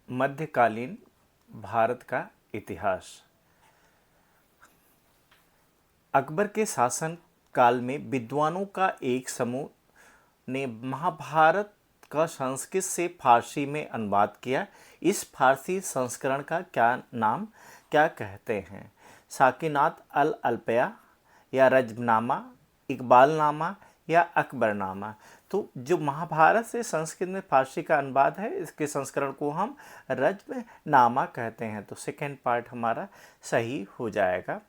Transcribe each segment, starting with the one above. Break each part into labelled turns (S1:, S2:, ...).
S1: मध्यकालीन भारत का इतिहास। अकबर के शासन काल में विद्वानों का एक समूह ने महाभारत का संस्कृत से फारसी में अनुवाद किया। इस फारसी संस्करण का क्या कहते हैं? साकीनात अल अल्पिया या रजबनामा, इकबालनामा या अकबरनामा। तो जो महाभारत से संस्कृत में फारसी का अनुवाद है, इसके संस्करण को हम रजबनामा कहते हैं। तो सेकेंड पार्ट हमारा सही हो जाएगा।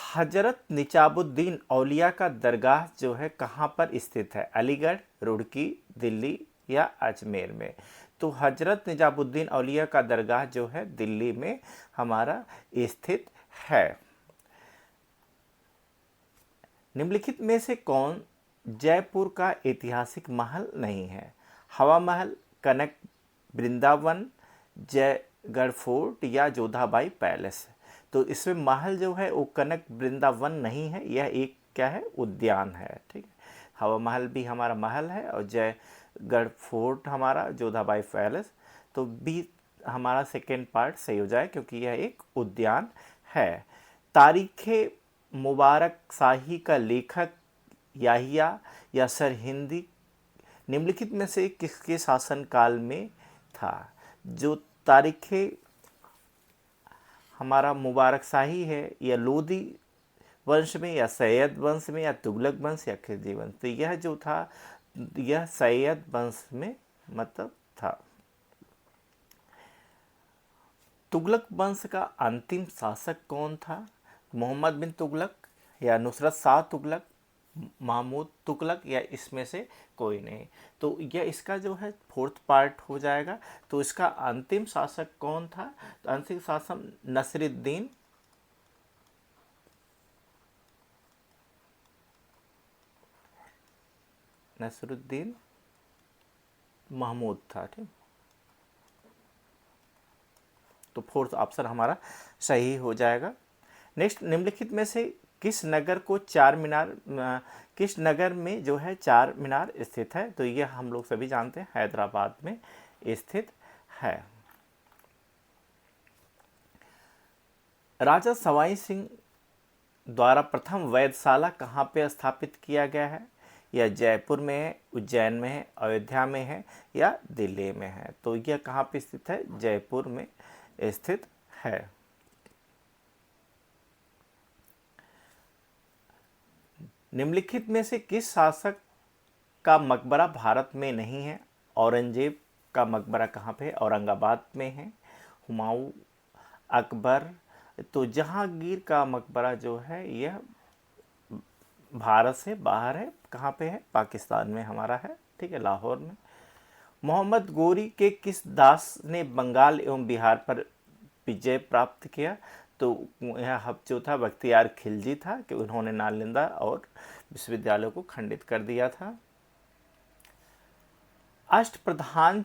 S1: हजरत निजामुद्दीन औलिया का दरगाह जो है कहाँ पर स्थित है? अलीगढ़, रुड़की, दिल्ली या अजमेर में? तो हजरत निजामुद्दीन औलिया का दरगाह जो है दिल्ली में हमारा स्थित है। निम्नलिखित में से कौन जयपुर का ऐतिहासिक महल नहीं है? हवा महल, कनक वृंदावन, जयगढ़ फोर्ट या जोधाबाई पैलेस। तो इसमें महल जो है वो कनक वृंदावन नहीं है, यह एक क्या है? उद्यान है। ठीक है, हवा महल भी हमारा महल है और जयगढ़ फोर्ट हमारा जोधाबाई पैलेस। तो बी हमारा सेकेंड पार्ट सही हो जाए क्योंकि यह एक उद्यान है। तारीख़ मुबारक शाही का लेखक याहिया या सरहिंदी निम्नलिखित में से किसके शासनकाल में था? जो तारीख़ हमारा मुबारक शाही है, या लोदी वंश में या सैयद वंश में या तुगलक वंश या खिलजी वंश। तो यह जो था यह सैयद वंश में मतलब था। तुगलक वंश का अंतिम शासक कौन था? मोहम्मद बिन तुगलक या नुसरत शाह तुगलक, महमूद तुगलक या इसमें से कोई नहीं। तो यह इसका जो है फोर्थ पार्ट हो जाएगा। तो इसका अंतिम शासक कौन था? तो अंतिम शासक नसरुद्दीन महमूद था। ठीक, तो फोर्थ ऑप्शन हमारा सही हो जाएगा। नेक्स्ट, निम्नलिखित में से किस नगर में जो है चार मीनार स्थित है? तो यह हम लोग सभी जानते हैं हैदराबाद में स्थित है। राजा सवाई सिंह द्वारा प्रथम वेधशाला कहाँ पे स्थापित किया गया है? यह जयपुर में है, उज्जैन में है, अयोध्या में है या दिल्ली में है? तो यह कहाँ पे स्थित है? जयपुर में स्थित है। निम्नलिखित में से किस शासक का मकबरा भारत में नहीं है? औरंगजेब का मकबरा कहाँ पे है? औरंगाबाद में है। हुमायूं, अकबर। तो जहांगीर का मकबरा जो है यह भारत से बाहर है। कहाँ पे है? पाकिस्तान में हमारा है। ठीक है, लाहौर में। मोहम्मद गोरी के किस दास ने बंगाल एवं बिहार पर विजय प्राप्त किया? तो यह जो था बख्तियार खिलजी था कि उन्होंने नालंदा और विश्वविद्यालय को खंडित कर दिया था। अष्टप्रधान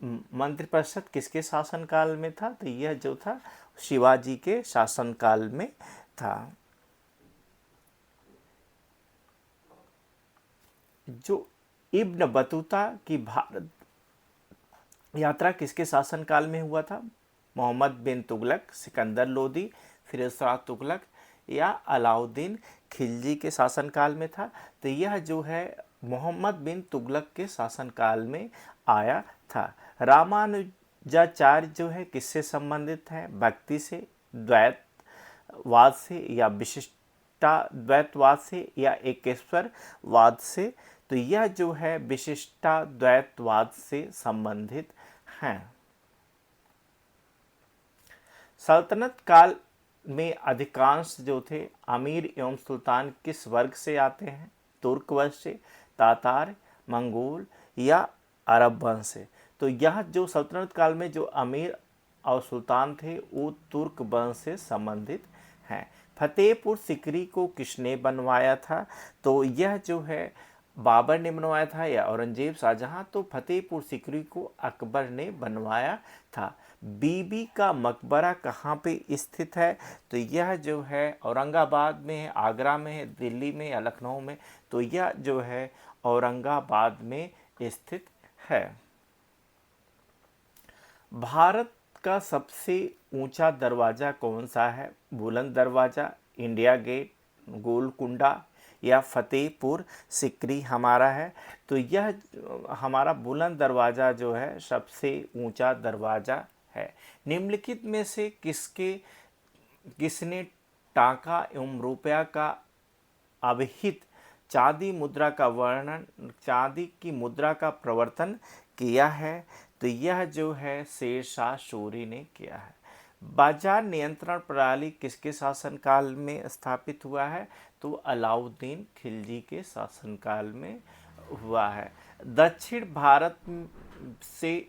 S1: मंत्रिपरिषद किसके शासनकाल में था? तो यह जो था शिवाजी के शासनकाल में था। जो इब्न बतूता की भारत यात्रा किसके शासनकाल में हुआ था? मोहम्मद बिन तुगलक, सिकंदर लोदी, फिरोज शाह तुगलक या अलाउद्दीन खिलजी के शासनकाल में था? तो यह जो है मोहम्मद बिन तुगलक के शासनकाल में आया था। रामानुजाचार्य जो है किससे संबंधित है? भक्ति से, द्वैतवाद से या विशिष्टाद्वैतवाद से या एकेश्वरवाद से? तो यह जो है विशिष्टाद्वैतवाद से संबंधित हैं। सल्तनत काल में अधिकांश जो थे अमीर एवं सुल्तान किस वर्ग से आते हैं? तुर्क वंश से, तातार, मंगोल या अरब वंश से? तो यह जो सल्तनत काल में जो अमीर और सुल्तान थे वो तुर्क वंश से संबंधित हैं। फतेहपुर सिकरी को किसने बनवाया था? तो यह जो है बाबर ने बनवाया था या औरंगजेब, शाहजहां? तो फतेहपुर सिकरी को अकबर ने बनवाया था। बीबी का मकबरा कहाँ पे स्थित है? तो यह जो है औरंगाबाद में है, आगरा में है, दिल्ली में या लखनऊ में? तो यह जो है औरंगाबाद में स्थित है। भारत का सबसे ऊंचा दरवाज़ा कौन सा है? बुलंद दरवाज़ा, इंडिया गेट, गोलकुंडा या फतेहपुर सिकरी हमारा है। तो यह हमारा बुलंद दरवाज़ा जो है सबसे ऊंचा दरवाज़ा है। निम्नलिखित में से किसने टाका एवं रुपया का अभिहित चांदी मुद्रा का वर्णन, चांदी की मुद्रा का प्रवर्तन किया है? तो यह जो है शेरशाह सूरी ने किया है। बाजार नियंत्रण प्रणाली किसके शासनकाल में स्थापित हुआ है? तो अलाउद्दीन खिलजी के शासनकाल में हुआ है। दक्षिण भारत से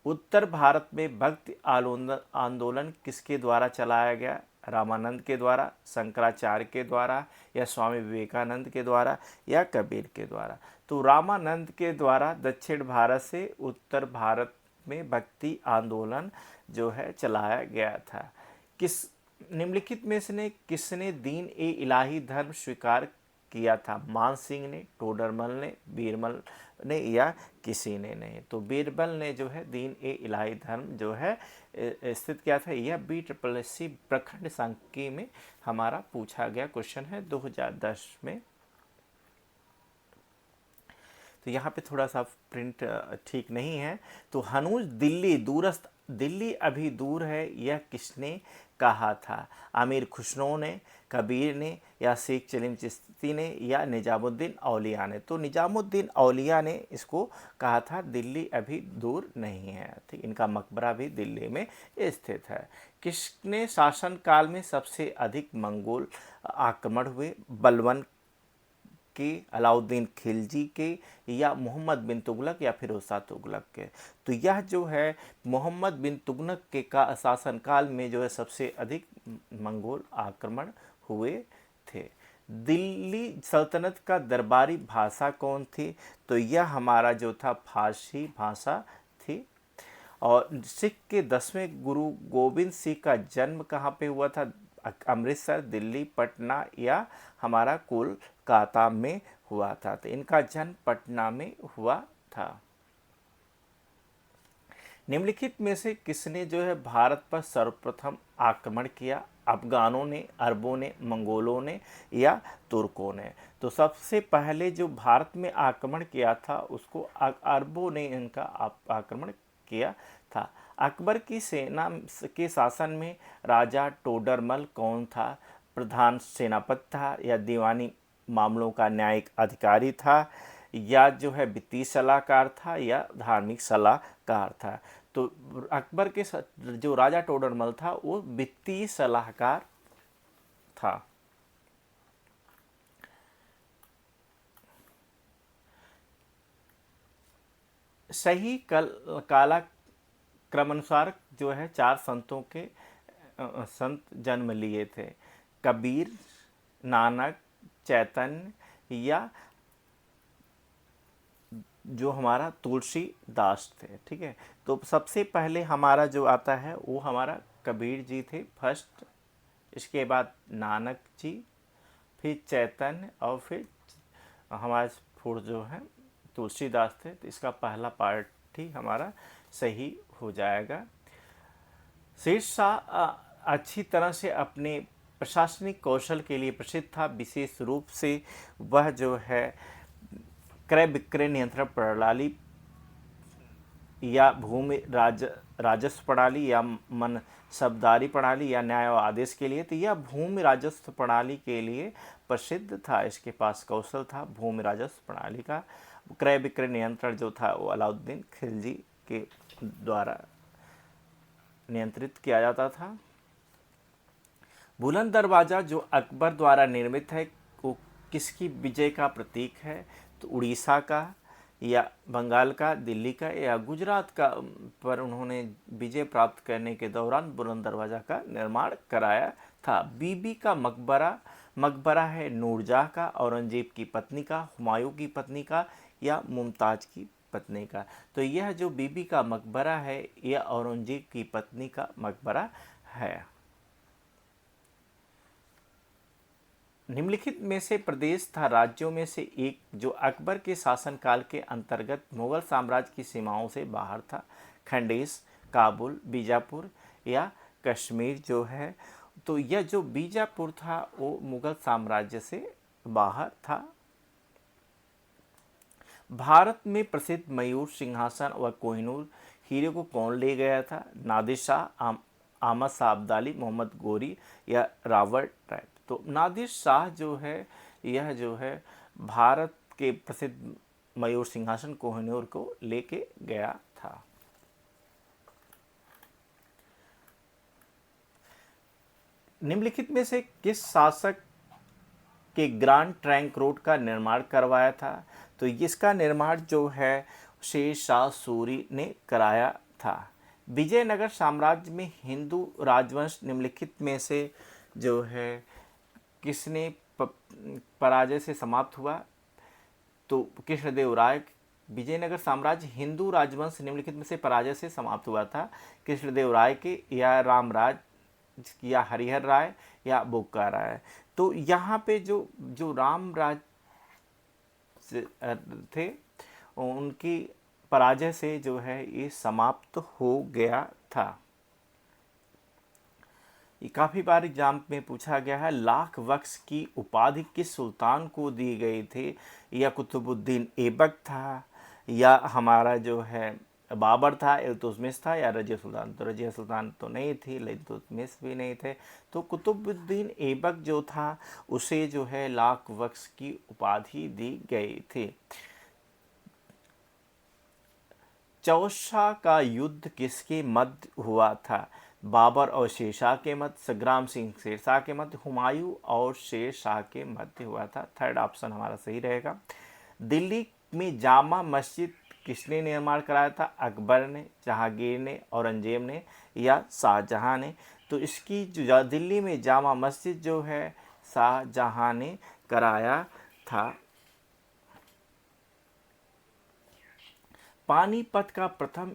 S1: उत्तर भारत में भक्ति आंदोलन किसके द्वारा चलाया गया? रामानंद के द्वारा, शंकराचार्य के द्वारा या स्वामी विवेकानंद के द्वारा या कबीर के द्वारा? तो रामानंद के द्वारा दक्षिण भारत से उत्तर भारत में भक्ति आंदोलन जो है चलाया गया था। निम्नलिखित में से किसने दीन ए इलाही धर्म स्वीकार किया था? मान सिंह ने, टोडरमल ने, बीरबल ने या किसी ने नहीं? तो बीरबल ने जो है दीन ए इलाही धर्म जो है स्थित किया था। यह BSSC प्रखंड सांख्यिकी में हमारा पूछा गया क्वेश्चन है 2010 में। तो यहाँ पे थोड़ा सा प्रिंट ठीक नहीं है। तो हनूज दिल्ली दूरस्थ, दिल्ली अभी दूर है, यह किसने कहा था? अमीर खुसरो ने, कबीर ने या शेख सलीम चिश्ती ने या निजामुद्दीन औलिया ने? तो निजामुद्दीन औलिया ने इसको कहा था, दिल्ली अभी दूर नहीं है। ठीक, इनका मकबरा भी दिल्ली में स्थित है। किसने शासनकाल में सबसे अधिक मंगोल आक्रमण हुए? बलबन के, अलाउद्दीन खिलजी के या मोहम्मद बिन तुगलक या फिरोज शाह तुगलक के? तो यह जो है मोहम्मद बिन तुगलक के का शासनकाल में जो है सबसे अधिक मंगोल आक्रमण हुए थे। दिल्ली सल्तनत का दरबारी भाषा कौन थी? तो यह हमारा जो था फारसी भाषा थी। और सिख के 10वें गुरु गोविंद सिंह का जन्म कहाँ पे हुआ था? अमृतसर, दिल्ली, पटना या हमारा कोलकाता में हुआ था? तो इनका जन्म पटना में हुआ था। निम्नलिखित में से किसने जो है भारत पर सर्वप्रथम आक्रमण किया? अफगानों ने, अरबों ने, मंगोलों ने या तुर्कों ने? तो सबसे पहले जो भारत में आक्रमण किया था उसको अरबों ने इनका आक्रमण किया था। अकबर की सेना के शासन में राजा टोडरमल कौन था? प्रधान सेनापति था या दीवानी मामलों का न्यायिक अधिकारी था या जो है वित्तीय सलाहकार था या धार्मिक सलाहकार था? तो अकबर के जो राजा टोडरमल था वो वित्तीय सलाहकार था। सही काला क्रमानुसार जो है 4 संतों के संत जन्म लिए थे। कबीर, नानक, चैतन्य या जो हमारा तुलसीदास थे। ठीक है, तो सबसे पहले हमारा जो आता है वो हमारा कबीर जी थे फर्स्ट, इसके बाद नानक जी, फिर चैतन्य और फिर हमारे फूड जो है तुलसीदास थे। तो इसका पहला पार्ट ही हमारा सही हो जाएगा। शेरशाह अच्छी तरह से अपने प्रशासनिक कौशल के लिए प्रसिद्ध था। विशेष रूप से वह जो है क्रय विक्रय नियंत्रण प्रणाली या भूमि राजस्व प्रणाली या मनसबदारी प्रणाली या न्याय और आदेश के लिए, तो यह भूमि राजस्व प्रणाली के लिए प्रसिद्ध था। इसके पास कौशल था भूमि राजस्व प्रणाली का। क्रय विक्रय नियंत्रण जो था वो अलाउद्दीन खिलजी के द्वारा नियंत्रित किया जाता था। बुलंद दरवाज़ा जो अकबर द्वारा निर्मित है वो किसकी विजय का प्रतीक है? तो उड़ीसा का या बंगाल का, दिल्ली का या गुजरात का पर उन्होंने विजय प्राप्त करने के दौरान बुलंद दरवाज़ा का निर्माण कराया था। बीबी का मकबरा है नूरजहाँ का, औरंगजेब की पत्नी का, हुमायूं की पत्नी का या मुमताज की पत्नी का? तो यह जो बीबी का मकबरा है यह औरंगजेब की पत्नी का मकबरा है। निम्नलिखित में से प्रदेश था राज्यों में से एक जो अकबर के शासनकाल के अंतर्गत मुगल साम्राज्य की सीमाओं से बाहर था। खंडेश, काबुल, बीजापुर या कश्मीर जो है, तो यह जो बीजापुर था वो मुगल साम्राज्य से बाहर था। भारत में प्रसिद्ध मयूर सिंहासन व कोहिनूर हीरे को कौन ले गया था? नादिर शाह, अहमद शाह अब्दाली, मोहम्मद गोरी या रॉबर्ट राय। तो नादिर शाह जो है, यह जो है भारत के प्रसिद्ध मयूर सिंहासन कोहिनूर को लेके गया था। निम्नलिखित में से किस शासक के ग्रांड ट्रंक रोड का निर्माण करवाया था? तो इसका निर्माण जो है शेर शाह सूरी ने कराया था। विजयनगर साम्राज्य में हिंदू राजवंश निम्नलिखित में से जो है किसने पराजय से समाप्त हुआ? तो कृष्णदेव राय। विजयनगर साम्राज्य हिंदू राजवंश निम्नलिखित में से पराजय से समाप्त हुआ था। कृष्णदेव राय के, या रामराज, या हरिहर राय, या बुक्का राय। तो यहाँ पे जो जो रामराज थे उनकी पराजय से जो है ये समाप्त हो गया था। ये काफ़ी बार एग्जाम में पूछा गया है। लाख बख्श की उपाधि किस सुल्तान को दी गई थी? या कुतुबुद्दीन ऐबक था, या हमारा जो है बाबर था, इल्तुतमिश था, या रजिया सुल्तान? तो रजिया सुल्तान तो नहीं थी, इल्तुतमिश भी नहीं थे। तो कुतुबुद्दीन ऐबक जो था उसे जो है लाख बख्श की उपाधि दी गई थी। चौसा का युद्ध किसके मध्य हुआ था? बाबर और शेरशाह के मध्य, संग्राम सिंह शेरशाह के मध्य, हुमायूं और शेरशाह के मध्य हुआ था। थर्ड ऑप्शन हमारा सही रहेगा। दिल्ली में जामा मस्जिद किसने निर्माण कराया था? अकबर ने, जहांगीर ने, औरंगजेब ने, या शाहजहां ने? तो इसकी जो दिल्ली में जामा मस्जिद जो है शाहजहां ने कराया था। पानीपत का प्रथम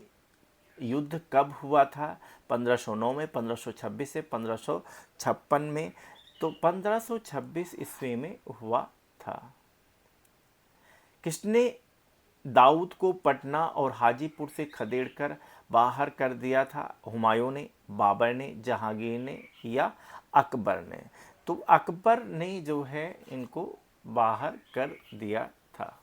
S1: युद्ध कब हुआ था? 1509 में, 1526 से 1556 में। तो 1526 ईस्वी में हुआ था। किसने दाऊद को पटना और हाजीपुर से खदेड़कर बाहर कर दिया था? हुमायूं ने, बाबर ने, जहांगीर ने, या अकबर ने? तो अकबर ने जो है इनको बाहर कर दिया था।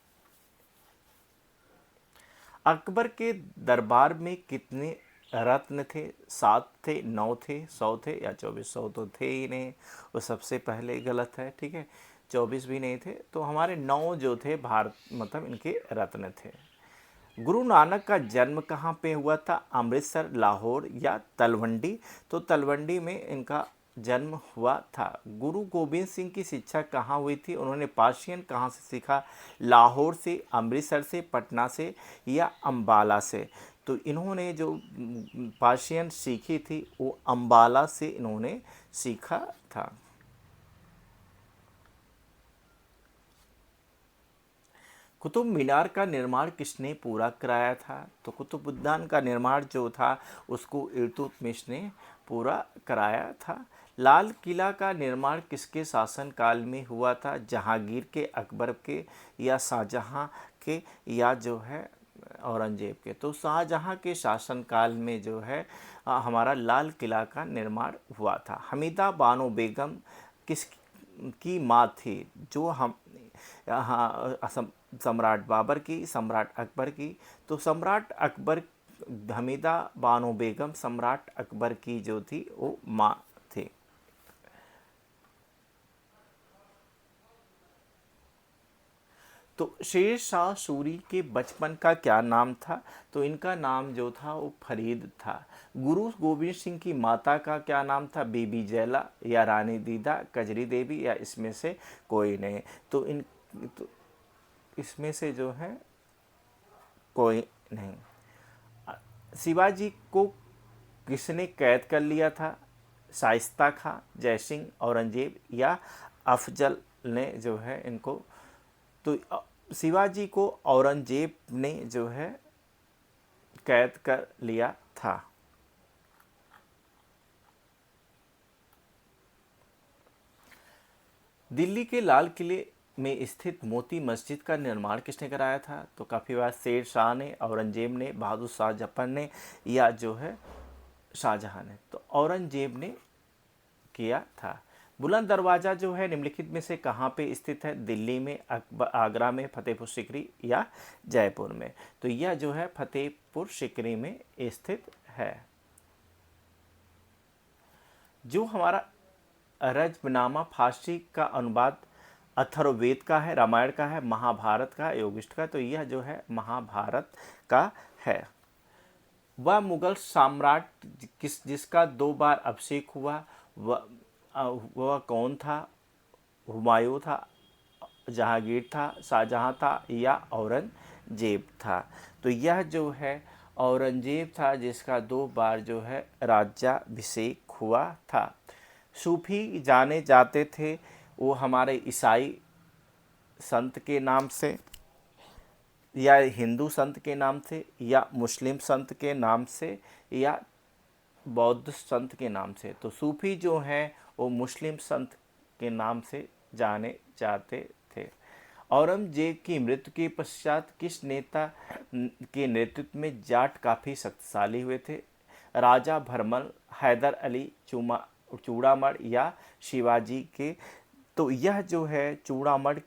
S1: अकबर के दरबार में कितने रत्न थे? 7 थे, 9 थे, 100 थे, या 24? 100 तो थे ही नहीं, वो सबसे पहले गलत है। ठीक है, 24 भी नहीं थे। तो हमारे 9 जो थे भारत मतलब इनके रत्न थे। गुरु नानक का जन्म कहाँ पे हुआ था? अमृतसर, लाहौर, या तलवंडी? तो तलवंडी में इनका जन्म हुआ था। गुरु गोबिंद सिंह की शिक्षा कहाँ हुई थी? उन्होंने पार्शियन कहाँ से सीखा? लाहौर से, अमृतसर से, पटना से, या अम्बाला से? तो इन्होंने जो पार्शियन सीखी थी वो अम्बाला से इन्होंने सीखा था। कुतुब मीनार का निर्माण किसने पूरा कराया था? तो कुतुबुद्दीन का निर्माण जो था उसको इल्तुतमिश ने पूरा कराया था। लाल किला का निर्माण किसके शासनकाल में हुआ था? जहांगीर के, अकबर के, या शाहजहां के, या जो है औरंगजेब के? तो शाहजहां के शासनकाल में जो है हमारा लाल किला का निर्माण हुआ था। हमीदा बानो बेगम किस की माँ थी? जो हम हाँ सम्राट बाबर की, सम्राट अकबर की? तो सम्राट अकबर, हमीदा बानो बेगम सम्राट अकबर की जो थी वो माँ थी। तो शेर शाह सूरी के बचपन का क्या नाम था? तो इनका नाम जो था वो फरीद था। गुरु गोबिंद सिंह की माता का क्या नाम था? बीबी जैला, या रानी दीदा, कजरी देवी, या इसमें से कोई नहीं? तो इसमें से जो है कोई नहीं। शिवाजी को किसने कैद कर लिया था? शाइस्ता खां, जयसिंह, औरंगजेब, या अफजल ने जो है इनको? तो शिवाजी को औरंगजेब ने जो है कैद कर लिया था। दिल्ली के लाल किले में स्थित मोती मस्जिद का निर्माण किसने कराया था? तो काफ़ी बार शेर शाह ने, औरंगजेब ने, बहादुर शाह जफर ने, या जो है शाहजहां ने। तो औरंगजेब ने किया था। बुलंद दरवाज़ा जो है निम्नलिखित में से कहाँ पे स्थित है? दिल्ली में, आगरा में, फतेहपुर सीकरी या जयपुर में? तो यह जो है फतेहपुर सीकरी में स्थित है। जो हमारा रजबनामा फारसी का अनुवाद अथर्ववेद का है, रामायण का है, महाभारत का, योगिष्ठ का। तो यह जो है महाभारत का है। वह मुगल सम्राट जिसका 2 बार अभिषेक हुआ, वह कौन था? हुमायूं था, जहांगीर था, शाहजहां था या औरंगजेब था? तो यह जो है औरंगजेब था, जिसका 2 बार जो है राज्याभिषेक हुआ था। सूफी जाने जाते थे वो हमारे ईसाई संत के नाम से, या हिंदू संत के नाम से, या मुस्लिम संत के नाम से, या बौद्ध संत के नाम से? तो सूफी जो हैं वो मुस्लिम संत के नाम से जाने जाते थे। औरंगजेब की मृत्यु के पश्चात किस नेता के नेतृत्व में जाट काफ़ी शक्तिशाली हुए थे? राजा भरमल, हैदर अली चूड़ामण या शिवाजी के? तो यह जो है चूड़ामण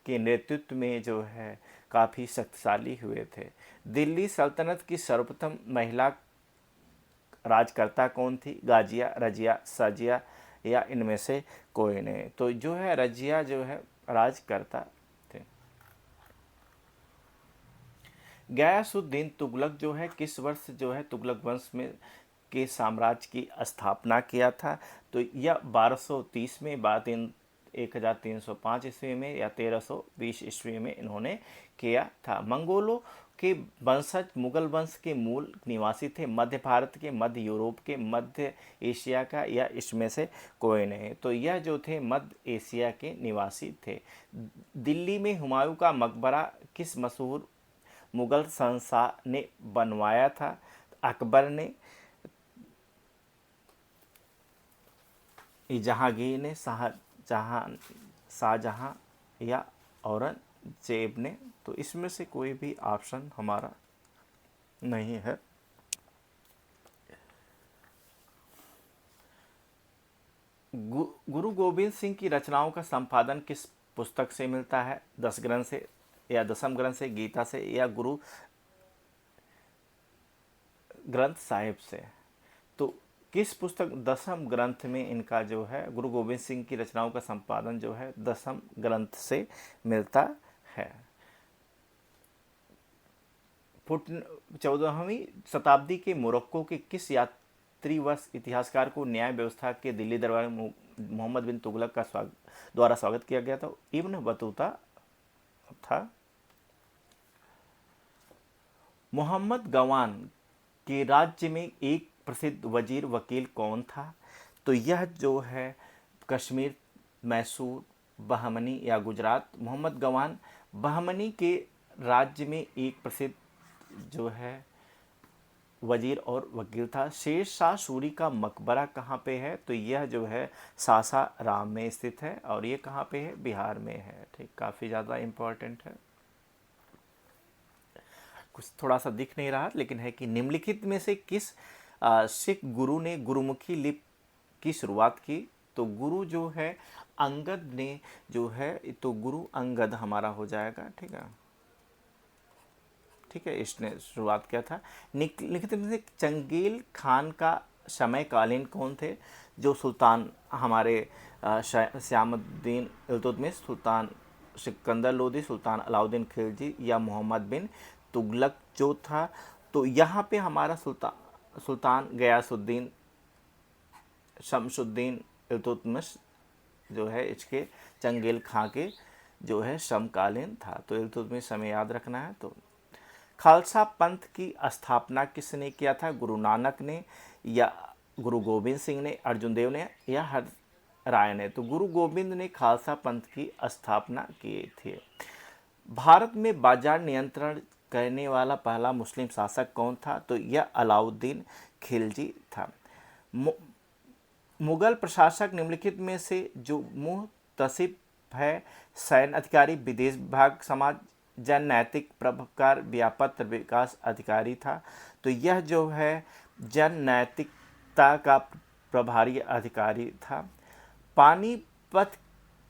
S1: के नेतृत्व में जो है काफ़ी शक्तिशाली हुए थे। दिल्ली सल्तनत की सर्वप्रथम महिला राजकर्ता कौन थी? गाजिया, रजिया, साजिया या इनमें से कोई नहीं? तो जो है रजिया जो है राजकर्ता थे। गयासुद्दीन तुगलक जो है किस वर्ष जो है तुगलक वंश में के साम्राज्य की स्थापना किया था? तो यह 1230 में, 1305 ईस्वी में, या 1320 ईस्वी में इन्होंने किया था। मंगोलों के वंशज मुगल वंश के मूल निवासी थे? मध्य भारत के, मध्य यूरोप के, मध्य एशिया का, या इसमें से कोई नहीं? तो यह जो थे मध्य एशिया के निवासी थे। दिल्ली में हुमायूं का मकबरा किस मशहूर मुगल शहंशाह ने बनवाया था? अकबर ने, जहांगीर ने, शाहजहां या औरंगजेब ने? तो इसमें से कोई भी ऑप्शन हमारा नहीं है। गुरु गोविंद सिंह की रचनाओं का संपादन किस पुस्तक से मिलता है? 10 ग्रंथ से, या दसम ग्रंथ से, गीता से, या गुरु ग्रंथ साहिब से? तो किस पुस्तक दसम ग्रंथ में इनका जो है गुरु गोविंद सिंह की रचनाओं का संपादन जो है दसम ग्रंथ से मिलता है। 14वीं शताब्दी के मोरक्को के किस यात्री वर्ष इतिहासकार को न्याय व्यवस्था के दिल्ली दरबार में मोहम्मद बिन तुगलक का द्वारा स्वागत किया गया था? इब्न बतूता था। मोहम्मद गवान के राज्य में एक प्रसिद्ध वजीर वकील कौन था? तो यह जो है कश्मीर, मैसूर, बहमनी या गुजरात? मोहम्मद गवान बहमनी के राज्य में एक प्रसिद्ध जो है वजीर और वकील था। शेर शाह सूरी का मकबरा कहाँ पे है? तो यह जो है सासाराम में स्थित है, और ये कहाँ पे है? बिहार में है। ठीक, काफ़ी ज़्यादा इम्पोर्टेंट है। कुछ थोड़ा सा दिख नहीं रहा, लेकिन है कि निम्नलिखित में से किस सिख गुरु ने गुरुमुखी लिपि की शुरुआत की? तो गुरु जो है अंगद ने जो है, तो गुरु अंगद हमारा हो जाएगा। ठीक है, ठीक है, इसने शुरुआत किया था। निम्नलिखित में से चंगेल खान का समकालीन कौन थे? जो सुल्तान हमारे श्यामुद्दीन इल्तुतमिश, सुल्तान सिकंदर लोदी, सुल्तान अलाउद्दीन खिलजी, या मोहम्मद बिन तुगलक जो था? तो यहाँ पे हमारा सुल्तान गयासुद्दीन शमसुद्दीन इल्तुतमिश जो है इसके चंगेल खां के जो है समकालीन था। तो इल्तुतमिश हमें याद रखना है। तो खालसा पंथ की स्थापना किसने किया था? गुरु नानक ने, या गुरु गोविंद सिंह ने, अर्जुन देव ने, या हर राय ने? तो गुरु गोविंद ने खालसा पंथ की स्थापना की थी। भारत में बाजार नियंत्रण करने वाला पहला मुस्लिम शासक कौन था? तो यह अलाउद्दीन खिलजी था। मुगल प्रशासक निम्नलिखित में से जो मुंह मुक्तसिब है, सैन्य अधिकारी, विदेश विभाग समाज, जन नैतिक प्रभाकर, व्यापत्र विकास अधिकारी था। तो यह जो है जन नैतिकता का प्रभारी अधिकारी था। पानीपत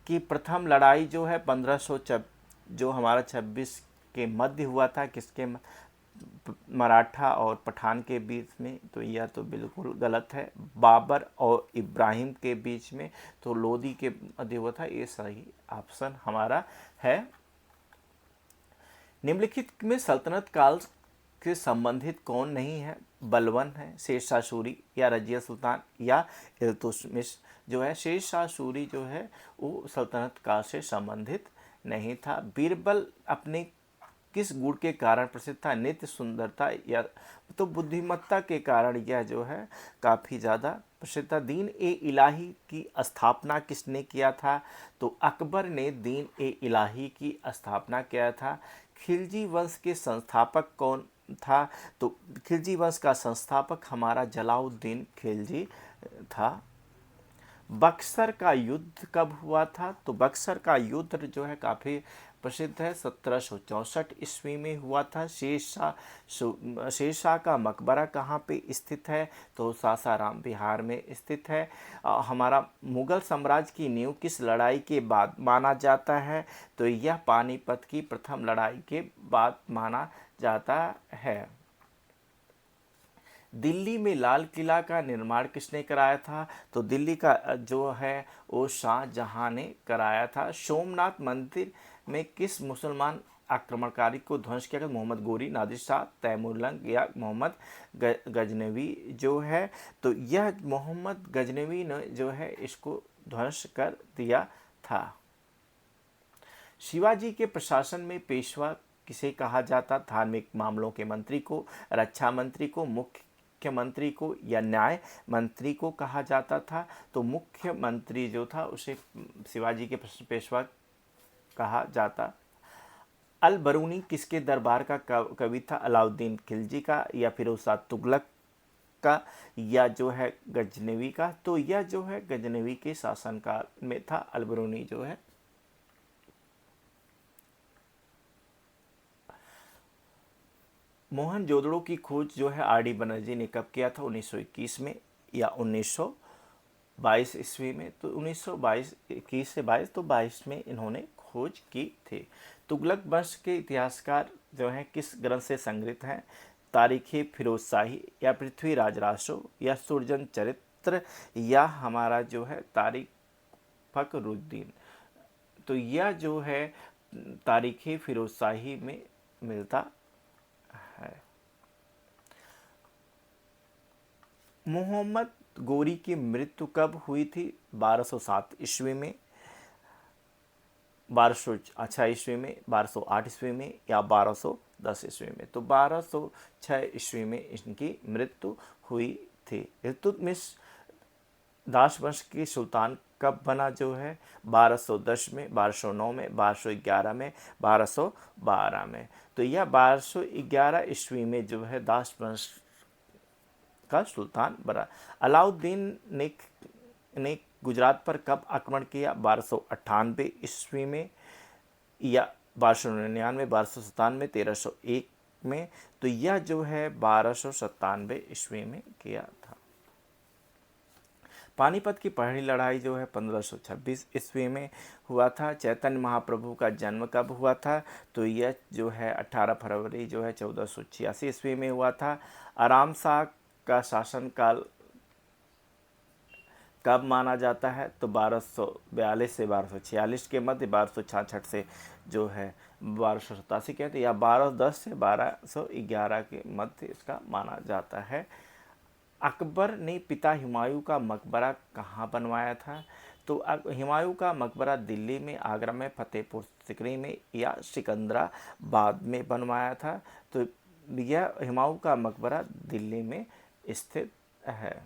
S1: की प्रथम लड़ाई जो है 1500 जो हमारा 26 के मध्य हुआ था, किसके मराठा और पठान के बीच में, तो यह तो बिल्कुल गलत है। बाबर और इब्राहिम के बीच में, तो लोदी के मध्य हुआ था, ये सही ऑप्शन हमारा है। निम्नलिखित में सल्तनत काल के संबंधित कौन नहीं है? बलबन है, शेरशाह सूरी या रजिया सुल्तान या इल्तुतमिश। जो है शेरशाह सूरी जो है वो सल्तनत काल से संबंधित नहीं था। बीरबल अपने किस गुण के कारण प्रसिद्ध था? नित्य सुंदरता या तो बुद्धिमत्ता के कारण यह जो है काफ़ी ज़्यादा प्रसिद्ध था। दीन ए इलाही की स्थापना किसने किया था? तो अकबर ने दीन ए इलाही की स्थापना किया था। खिलजी वंश के संस्थापक कौन था? तो खिलजी वंश का संस्थापक हमारा जलालुद्दीन खिलजी था। बक्सर का युद्ध कब हुआ था? तो बक्सर का युद्ध जो है काफ़ी प्रसिद्ध है, 1764 ईस्वी में हुआ था। शेरशाह का मकबरा कहाँ पे स्थित है? तो सासाराम बिहार में स्थित है। हमारा मुगल साम्राज्य की नींव किस लड़ाई के बाद माना जाता है? तो यह पानीपत की प्रथम लड़ाई के बाद माना जाता है। दिल्ली में लाल किला का निर्माण किसने कराया था? तो दिल्ली का जो है वो शाहजहां ने कराया था। सोमनाथ मंदिर में किस मुसलमान आक्रमणकारी को ध्वंस किया गया? मोहम्मद गोरी, नादिर शाह, तैमूरलंग या मोहम्मद गजनवी जो है। तो यह मोहम्मद गजनवी ने जो है इसको ध्वंस कर दिया था। शिवाजी के प्रशासन में पेशवा किसे कहा जाता? धार्मिक मामलों के मंत्री को, रक्षा मंत्री को, मुख्यमंत्री को या न्याय मंत्री को कहा जाता था? तो मुख्यमंत्री जो था उसे शिवाजी के पेशवा कहा जाता। अल बरूनी किसके दरबार का कवि था? अलाउद्दीन खिलजी का या फिरोज तुगलक का या जो है गजनवी का? तो यह जो है गजनवी के शासनकाल में था अल बरूनी जो है। मोहनजोदड़ो की खोज जो है आर डी बनर्जी ने कब किया था? 1921 में या 1922 ईस्वी में? तो 1922, 21 से 22, तो 22 में इन्होंने खोज की थी। तुगलक वंश के इतिहासकार जो हैं किस ग्रंथ से संग्रहित हैं? तारीख़ फिरोजशाही या पृथ्वीराज रासो या सुरजन चरित्र या हमारा जो है तारीख फखरुद्दीन। तो यह जो है तारीख़ फिरोजशाही में मिलता है। मोहम्मद गोरी की मृत्यु कब हुई थी? 1207 ईस्वी में, 1206 ईस्वी में, 1208 ईस्वी में या 1210 ईस्वी में? तो 1206 ईस्वी में इनकी मृत्यु हुई थी। इल्तुतमिश दास वंश की सुल्तान कब बना? जो है 1210 में, 1209 में, 1211 में, 1212 में। तो यह 1211 ईस्वी में जो है दास वंश का सुल्तान बना। अलाउद्दीन ने गुजरात पर कब आक्रमण किया? 1298 ईस्वी में या 1299, 1297, 1301 में? तो यह जो है 1297 ईस्वी में किया था। पानीपत की पहली लड़ाई जो है 1526 ईस्वी में हुआ था। चैतन्य महाप्रभु का जन्म कब हुआ था? तो यह जो है 18 फरवरी जो है 1486 ईस्वी में हुआ था। आराम शाह का शासनकाल कब माना जाता है? तो 1242 से 1246 के मध्य, 1266 से जो है 1287 कहते हैं, या 1210 से 1211 के मध्य इसका माना जाता है। अकबर ने पिता हुमायूं का मकबरा कहाँ बनवाया था? तो हुमायूं का मकबरा दिल्ली में, आगरा में, फतेहपुर सिकरी में या सिकंदराबाद में बनवाया था? तो यह हुमायूं का मकबरा दिल्ली में स्थित है।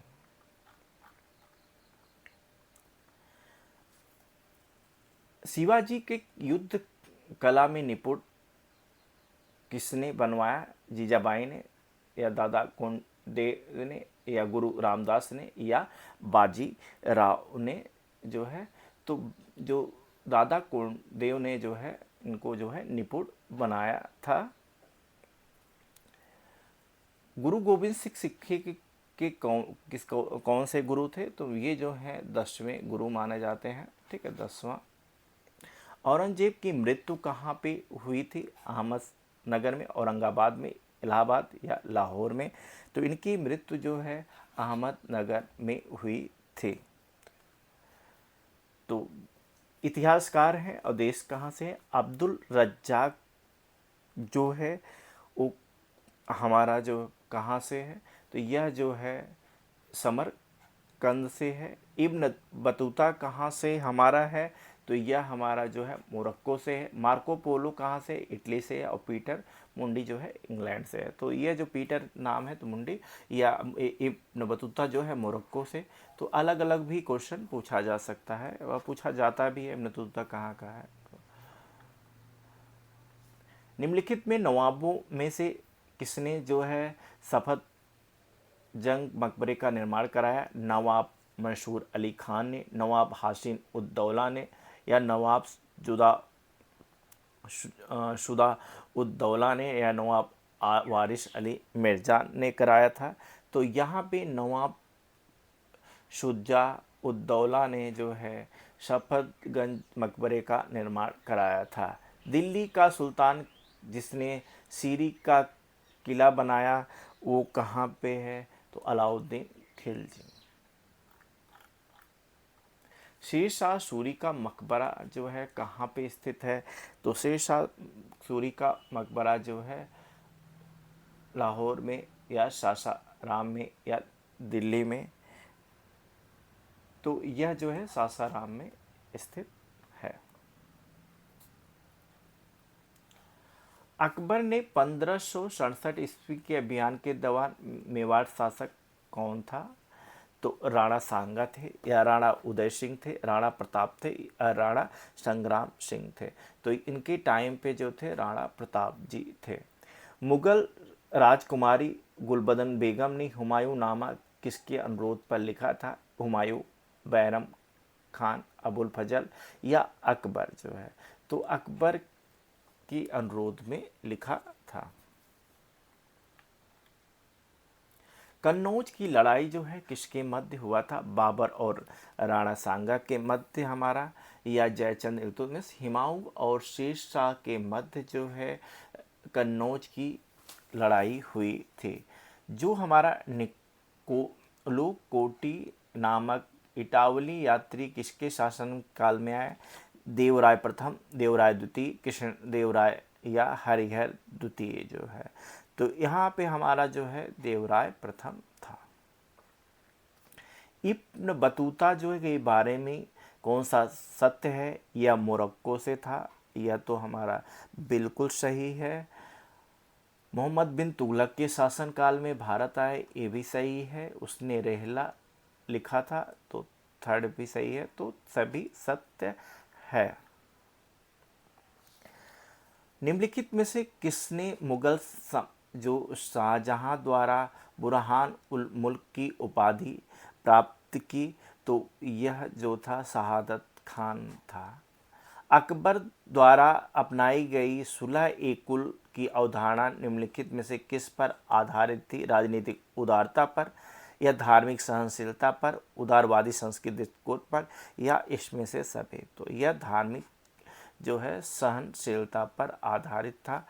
S1: शिवाजी के युद्ध कला में निपुण किसने बनवाया? जीजाबाई ने या दादा कोंडे ने या गुरु रामदास ने या बाजी राव ने जो है? तो जो दादा कोंडदेव ने जो है इनको जो है निपुण बनाया था। गुरु गोविंद सिंह सिक्खे के कौन से गुरु थे? तो ये जो है 10वें गुरु माने जाते हैं। ठीक है, 10वां। औरंगजेब की मृत्यु कहाँ पे हुई थी? अहमदनगर में, औरंगाबाद में, इलाहाबाद या लाहौर में? तो इनकी मृत्यु जो है अहमदनगर में हुई थी। तो इतिहासकार हैं और देश कहाँ से है? अब्दुल रज्जाक जो है वो हमारा जो कहाँ से है? तो यह जो है समरकंद से है। इब्न बतूता कहाँ से हमारा है? तो यह हमारा जो है मोरक्को से है। मार्को पोलो कहाँ से? इटली से है। और पीटर मुंडी जो है इंग्लैंड से है। तो यह जो पीटर नाम है तो मुंडी या इब्न बतूता जो है मोरक्को से। तो अलग अलग भी क्वेश्चन पूछा जा सकता है और पूछा जाता भी है इब्न बतूता कहाँ का है। निम्नलिखित में नवाबों में से किसने जो है सफद जंग मकबरे का निर्माण कराया? नवाब मंसूर अली खान ने, नवाब हाशिम उद्दौला ने, या नवाब जुदा शुदा उद्दौला ने, या नवाब वारिस अली मिर्ज़ा ने कराया था? तो यहाँ पे नवाब शुजा उद्दौला ने जो है सफदरजंग मकबरे का निर्माण कराया था। दिल्ली का सुल्तान जिसने सीरी का किला बनाया वो कहाँ पे है? तो अलाउद्दीन खिलजी। शेरशाह सूरी का मकबरा जो है कहाँ पे स्थित है? तो शेरशाह सूरी का मकबरा जो है लाहौर में या सासाराम में या दिल्ली में। तो यह जो है सासाराम में स्थित है। अकबर ने 1567 ईस्वी के अभियान के दौरान मेवाड़ शासक कौन था? तो राणा सांगा थे, या राणा उदय सिंह थे, राणा प्रताप थे, या राणा संग्राम सिंह थे? तो इनके टाइम पे जो थे राणा प्रताप जी थे। मुगल राजकुमारी गुलबदन बेगम ने हुमायूं नामा किसके अनुरोध पर लिखा था? हुमायूं, बैरम खान, अबुल फजल या अकबर जो है? तो अकबर की अनुरोध में लिखा था। कन्नौज की लड़ाई जो है किसके मध्य हुआ था? बाबर और राणा सांगा के मध्य हमारा, या जयचंद इल्तुतमिश, हुमायूं और शेरशाह के मध्य जो है कन्नौज की लड़ाई हुई थी। जो हमारा निकोलो कोटी नामक इटावली यात्री किसके शासन काल में आए? देवराय प्रथम, देवराय द्वितीय, कृष्ण देवराय या हरिहर द्वितीय जो है? तो यहाँ पे हमारा जो है देवराय प्रथम था। इब्न बतूता जो है के बारे में कौन सा सत्य है? यह मोरक्को से था, यह तो हमारा बिल्कुल सही है। मोहम्मद बिन तुगलक के शासनकाल में भारत आए, ये भी सही है। उसने रेहला लिखा था, तो थर्ड भी सही है। तो सभी सत्य है। निम्नलिखित में से किसने मुगल जो शाहजहां द्वारा बुरहान उल मुल्क की उपाधि प्राप्त की? तो यह जो था शहादत खान था। अकबर द्वारा अपनाई गई सुलह-ए-कुल की अवधारणा निम्नलिखित में से किस पर आधारित थी? राजनीतिक उदारता पर, या धार्मिक सहनशीलता पर, उदारवादी संस्कृति दृष्टिकोण पर, या इसमें से सभी? तो यह धार्मिक जो है सहनशीलता पर आधारित था।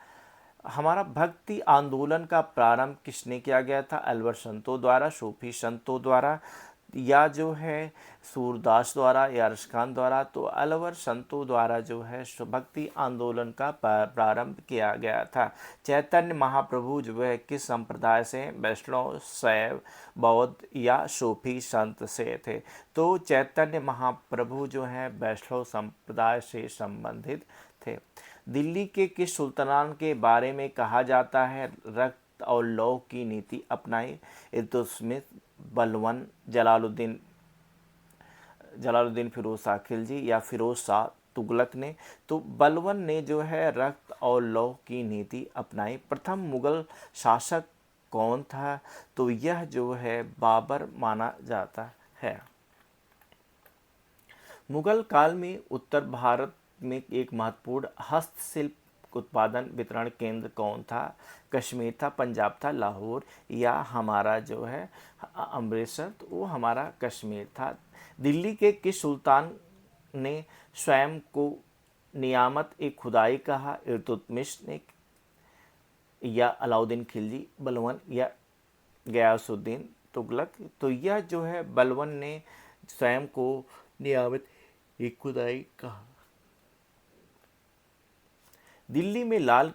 S1: हमारा भक्ति आंदोलन का प्रारंभ किसने किया गया था? अलवर संतों द्वारा, सूफी संतों द्वारा, या जो है सूरदास द्वारा, या रसखान द्वारा? तो अलवर संतों द्वारा जो है भक्ति आंदोलन का प्रारंभ किया गया था। चैतन्य महाप्रभु जो है किस संप्रदाय से? वैष्णव, शैव, बौद्ध या सूफी संत से थे? तो चैतन्य महाप्रभु जो है वैष्णव संप्रदाय से संबंधित थे। दिल्ली के किस सुल्तान के बारे में कहा जाता है रक्त और लौह की नीति अपनाई? इल्तुतमिश, बलबन, जलालुद्दीन फिरोज शाह खिलजी, या फिरोज शाह तुगलक ने? तो बलबन ने जो है रक्त और लौह की नीति अपनाई। प्रथम मुगल शासक कौन था? तो यह जो है बाबर माना जाता है। मुगल काल में उत्तर भारत में एक महत्वपूर्ण हस्तशिल्प उत्पादन वितरण केंद्र कौन था? कश्मीर था, पंजाब था, लाहौर या हमारा जो है अमृतसर, तो वो हमारा कश्मीर था। दिल्ली के किस सुल्तान ने स्वयं को नियामत ए खुदाई कहा? इल्तुतमिश ने या अलाउद्दीन खिलजी, बलवन या गयासुद्दीन तुगलक? तो यह जो है बलवन ने स्वयं को नियामत ए खुदाई कहा। दिल्ली में लाल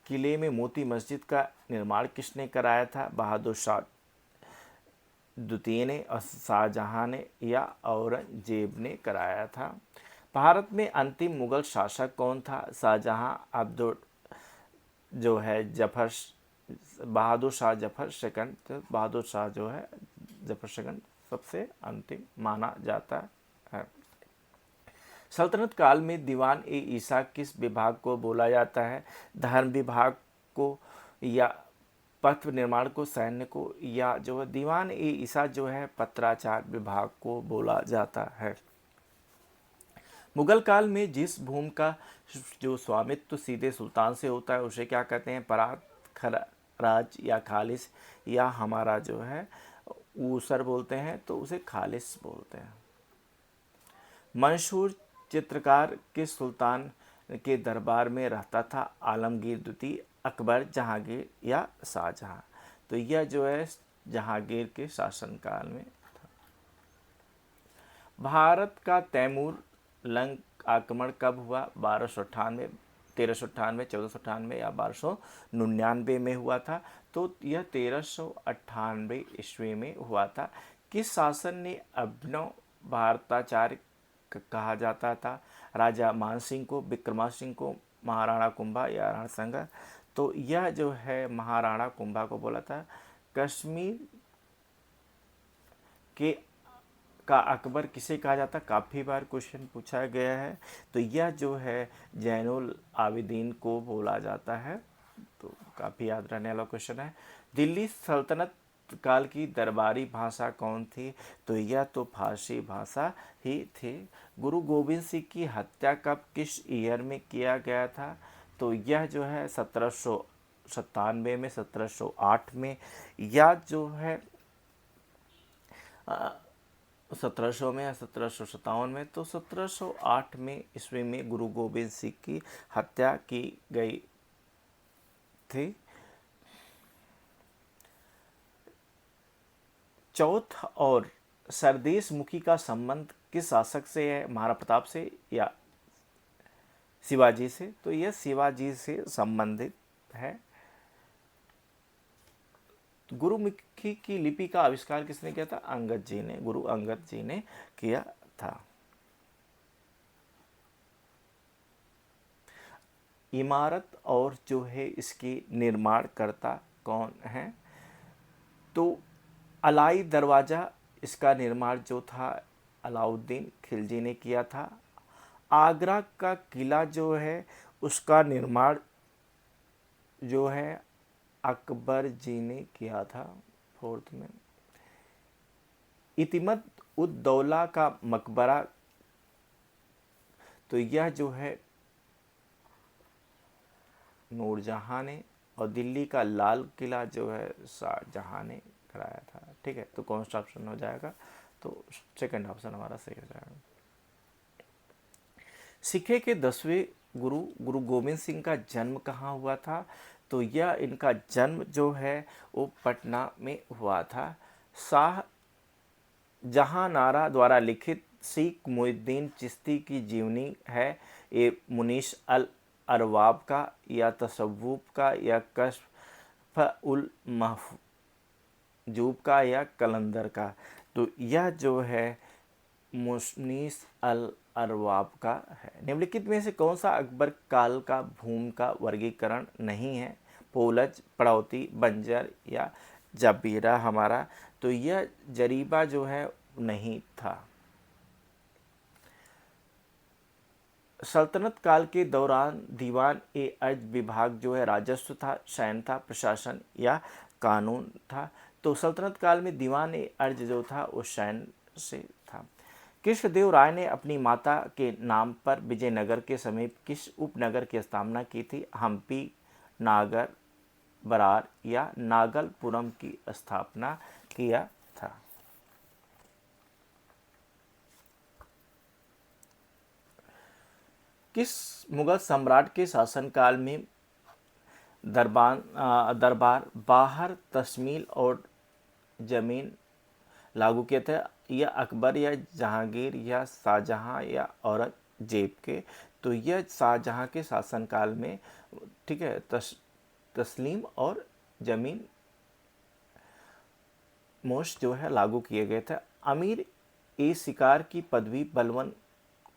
S1: किले में मोती मस्जिद का निर्माण किसने कराया था? बहादुर शाह द्वितीय ने, शाहजहां ने या औरंगजेब ने कराया था। भारत में अंतिम मुगल शासक कौन था? शाहजहां, अब्दुल जो है जफर, बहादुर शाह जफर सेकंड। तो बहादुर शाह जो है जफर सेकंड सबसे अंतिम माना जाता है। सल्तनत काल में दीवान ए ईसा किस विभाग को बोला जाता है? धर्म विभाग को या पत्र निर्माण को, सैन्य को, या जो है दीवान ए ईसा जो है पत्राचार विभाग को बोला जाता है। मुगल काल में जिस भूमि का जो स्वामित्व सीधे सुल्तान से होता है उसे क्या कहते हैं? परात, खराज या खालिस या हमारा जो है ऊसर बोलते हैं, तो उसे खालिस बोलते हैं। मंशूर चित्रकार किस सुल्तान के दरबार में रहता था? आलमगीर द्वितीय, अकबर, जहांगीर या शाहजहां? तो यह जो है जहांगीर के शासनकाल में था। भारत का तैमूर लंग आक्रमण कब हुआ? 1298, 1398, 1498 या 1299 में हुआ था? तो यह 1398 ईस्वी में हुआ था। किस शासन ने अभिनव भारताचार्य कहा जाता था? राजा मानसिंह को, विक्रमासिंह को, महाराणा कुंभा या राणा संगा? तो यह जो है महाराणा कुंभा को बोला था। कश्मीर के का अकबर किसे कहा जाता? काफ़ी बार क्वेश्चन पूछा गया है। तो यह जो है जैनुल आबिदीन को बोला जाता है, तो काफ़ी याद रहने वाला क्वेश्चन है। दिल्ली सल्तनत काल की दरबारी भाषा कौन थी? तो यह तो फारसी भाषा ही थी। गुरु गोविंद सिंह की हत्या कब, किस ईयर में किया गया था? तो यह जो है 1797 में, 1708 में, या जो है 1700 में या 1757 में? तो 1708 में ईस्वी में गुरु गोविंद सिंह की हत्या की गई थी। चौथ और सरदेश मुखी का संबंध किस शासक से है? महाराणा प्रताप से या शिवाजी से? तो यह शिवाजी से संबंधित है। गुरुमुखी की लिपि का आविष्कार किसने किया था? अंगद जी ने, गुरु अंगद जी ने किया था। इमारत और जो है इसकी निर्माणकर्ता कौन है? तो अलाई दरवाज़ा, इसका निर्माण जो था अलाउद्दीन खिलजी ने किया था। आगरा का किला जो है उसका निर्माण जो है अकबर जी ने किया था 4th में। इतिमद उद दौला का मकबरा, तो यह जो है नूरजहां ने, और दिल्ली का लाल किला जो है शाहजहां ने कराया था। ठीक है, तो कौन सा ऑप्शन हो जाएगा? तो सेकंड ऑप्शन हमारा सही हो जाएगा। सिखे के 10वें गुरु गुरु गोविंद सिंह का जन्म कहाँ हुआ था? तो यह इनका जन्म जो है वो पटना में हुआ था। शाह जहानारा द्वारा लिखित सीख मुहिद्दीन चिश्ती की जीवनी है, ये मुनीश अल अरवाब का या तसव्वुफ का या कश्फ उल महजूब का या कलंदर का? तो यह जो है मुनीश अल अरवाब का है। निम्नलिखित में से कौन सा अकबर काल का भूमि का वर्गीकरण नहीं है? पोलज, पड़ौती, बंजर या जबीरा हमारा? तो यह जरीबा जो है नहीं था। सल्तनत काल के दौरान दीवान ए अर्ज विभाग जो है राजस्व था, सैन्य था, प्रशासन या कानून था? तो सल्तनत काल में दीवान ए अर्ज जो था वो सैन्य से था। कृष्णदेव राय ने अपनी माता के नाम पर विजयनगर के समीप किस उपनगर की स्थापना की थी? हम्पी, नागर, बरार या नागलपुरम की स्थापना किया था। किस मुगल सम्राट के शासनकाल में दरबार बाहर तश्मील और जमीन लागू किए थे? यह अकबर या जहांगीर या शाहजहां या औरंगजेब के? तो यह शाहजहां के शासनकाल में, ठीक है, तस्लीम और जमीन मोश जो है लागू किए गए थे। अमीर ए शिकार की पदवी बलवन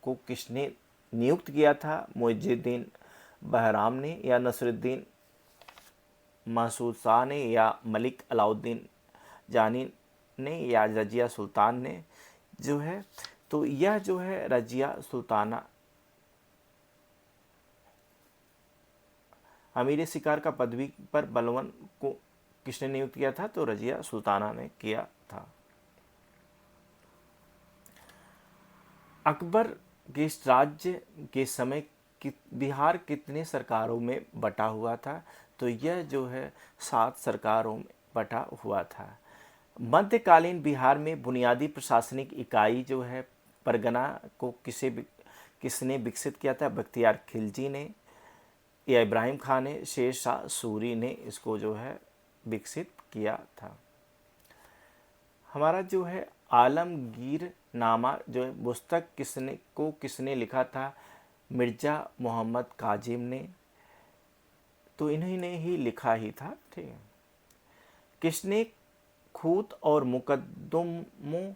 S1: को किसने नियुक्त किया था? मुइजुद्दीन बहराम ने या नसरुद्दीन महसूद शाह ने या मलिक अलाउद्दीन जानी ने या रजिया सुल्तान ने जो है? तो यह जो है रजिया सुल्ताना, अमीर शिकार का पदवी पर बलवन को किसने नियुक्त किया था? तो रजिया सुल्ताना ने किया था। अकबर के राज्य के समय बिहार कितने सरकारों में बटा हुआ था? तो यह जो है 7 सरकारों में बटा हुआ था। मध्यकालीन बिहार में बुनियादी प्रशासनिक इकाई जो है परगना को किसने विकसित किया था? बख्तियार खिलजी ने या इब्राहिम खान ने, शेर शाह सूरी ने इसको जो है विकसित किया था। हमारा जो है आलमगीर नामा जो है पुस्तक किसने लिखा था? मिर्ज़ा मोहम्मद काजिम ने। तो इन्हीं ने ही लिखा ही था, ठीक है। किसने खूत और मुकद्दमों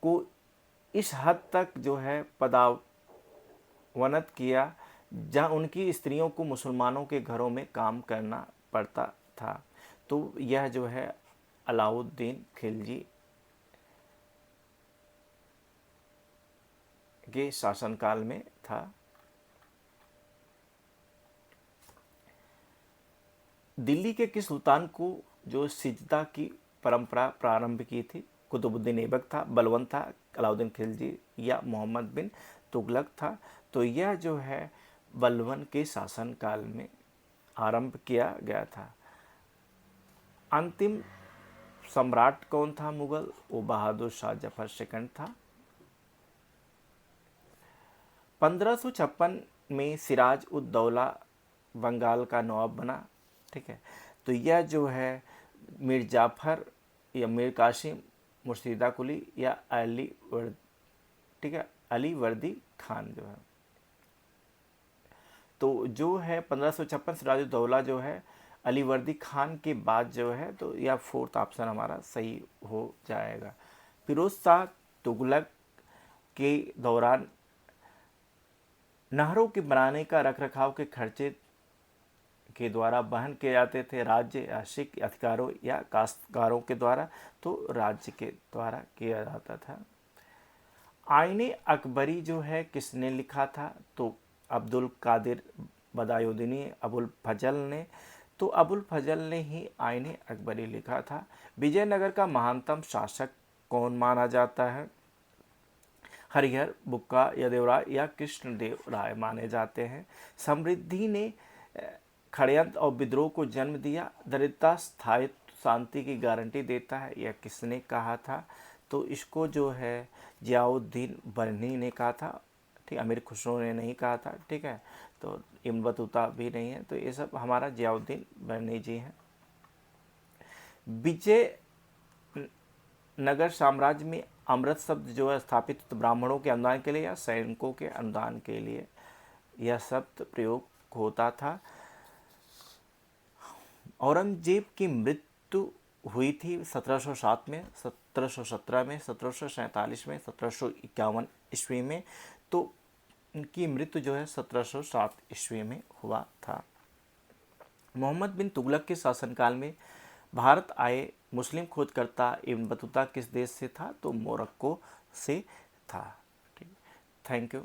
S1: को इस हद तक जो है पदावनत किया जहाँ उनकी स्त्रियों को मुसलमानों के घरों में काम करना पड़ता था? तो यह जो है अलाउद्दीन खिलजी के शासनकाल में था। दिल्ली के किस सुल्तान को जो सिजदा की परंपरा प्रारंभ की थी? कुतुबुद्दीन ऐबक था, बलवंत था, अलाउद्दीन खिलजी या मोहम्मद बिन तुगलक था? तो यह जो है बलवन के शासनकाल में आरंभ किया गया था। अंतिम सम्राट कौन था मुगल? वो बहादुर शाह जफर सेकंड था। 1556 में सिराज उद दौला बंगाल का नवाब बना, ठीक है। तो यह जो है मीर जाफर या मीर कासिम मुर्शिदा कुली या ठीक है, अली वर्दी खान जो है। तो जो है 1556 सिराजुद्दौला जो है अली वर्दी खान के बाद जो है, तो यह 4th ऑप्शन हमारा सही हो जाएगा। फिरोज शाह तुगलक के दौरान नहरों के बनाने का रखरखाव के खर्चे के द्वारा वहन किए जाते थे? राज्य या सिख अधिकारों या काश्तकारों के द्वारा? तो राज्य के द्वारा किया जाता था। आईने अकबरी जो है किसने लिखा था? तो अब्दुल कादिर बदायूदीनी, अबुल फजल ने। तो अबुल फजल ने ही आईने अकबरी लिखा था। विजयनगर का महानतम शासक कौन माना जाता है? हरिहर, बुक्का, यदेवराय या कृष्णदेव राय माने जाते हैं। समृद्धि ने षड्यंत्र और विद्रोह को जन्म दिया। दरिद्रता स्थायित्व शांति की गारंटी देता है, यह किसने कहा था? तो इसको जो है जियाउद्दीन बरनी ने कहा था, ठीक। अमीर खुसरो ने नहीं कहा था, ठीक है। तो इब्न बतूता भी नहीं है। तो ये सब हमारा जियाउद्दीन बरनी जी हैं। विजय नगर साम्राज्य में अमृत शब्द जो है स्थापित ब्राह्मणों के अनुदान के लिए या सैनिकों के अनुदान के लिए यह शब्द प्रयोग होता था। औरंगजेब की मृत्यु हुई थी 1707 में, 1717 में, 1747 में, 1751 ईस्वी में। तो उनकी मृत्यु जो है 1707 ईस्वी में हुआ था। मोहम्मद बिन तुगलक के शासनकाल में भारत आए मुस्लिम खोजकर्ता इब्न बतूता किस देश से था? तो मोरक्को से था, ठीक। Thank you.